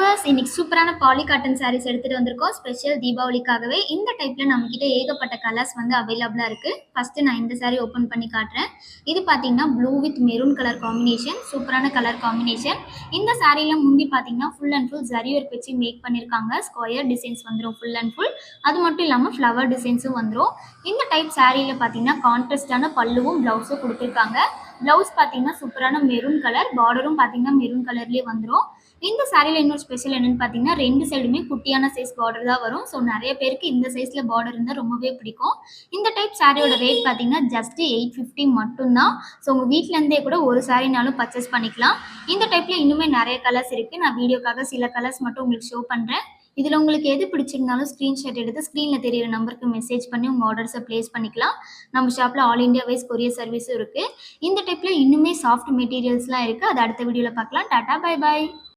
Viewers, இன்னைக்கு சூப்பரான poly cotton saris எடுத்துட்டு வந்திருக்கோம். ஸ்பெஷல் தீபாவளிக்காகவே. இந்த டைப்ல நம்ம கிட்ட ஏகப்பட்ட கலர்ஸ் வந்து அவைலபிளா இருக்கு. ஃபர்ஸ்ட் நான் இந்த சாரீ ஓபன் பண்ணி காட்டுறேன். இது பாத்தீங்கன்னா blue with maroon colour combination. சூப்பரான கலர் காம்பினேஷன். இந்த சாரீல முந்தி பாத்தீங்கன்னா full and full zari work வச்சு மேக் பண்ணிருக்காங்க. ஸ்கொயர் டிசைன்ஸ் வந்துரும் ஃபுல் அண்ட் ஃபுல். அது மட்டும் இல்லாம ஃப்ளவர் டிசைன்ஸும் வந்துரும். இந்த டைப் சாரீல பாத்தீங்கன்னா கான்ட்ராஸ்டான பல்லுவும் பிளவுஸும் கொடுத்திருக்காங்க. பிளவுஸ் பாத்தீங்கன்னா சூப்பரான மெரூன் கலர், பார்டரும் பாத்தீங்கன்னா மெரூன் கலர்லயே வந்துரும். இந்த சாரியில இன்னொரு ஸ்பெஷல் என்னன்னு பாத்தீங்கன்னா ரெண்டு சைடுமே குட்டியான சைஸ் பார்டர் தான் வரும். ஸோ நிறைய பேருக்கு இந்த சைஸ்ல பார்டர் இருந்தால் ரொம்பவே பிடிக்கும். இந்த டைப் சாரியோட ரேட் பாத்தீங்கன்னா ஜஸ்ட் 850 மட்டும்தான். ஸோ உங்க வீட்ல இருந்தே கூட ஒரு சாரினாலும் பர்ச்சேஸ் பண்ணிக்கலாம். இந்த டைப்ல இன்னுமே நிறைய கலர்ஸ் இருக்கு. நான் வீடியோக்காக சில கலர்ஸ் மட்டும் உங்களுக்கு ஷோ பண்றேன். இதுல உங்களுக்கு எது பிடிச்சிருந்தாலும் ஸ்கிரீன்ஷாட் எடுத்து ஸ்கிரீன்ல தெரியுற நம்பருக்கு மெசேஜ் பண்ணி உங்க ஆர்டர்ஸை பிளேஸ் பண்ணிக்கலாம். நம்ம ஷாப்ல ஆல் இந்தியா வைஸ் கொரியர் சர்வீஸும் இருக்கு. இந்த டைப்ல இன்னுமே சாஃப்ட் மெட்டீரியல்ஸ்லாம் இருக்கு. அது அடுத்த வீடியோல பார்க்கலாம். Ta-ta, bye by.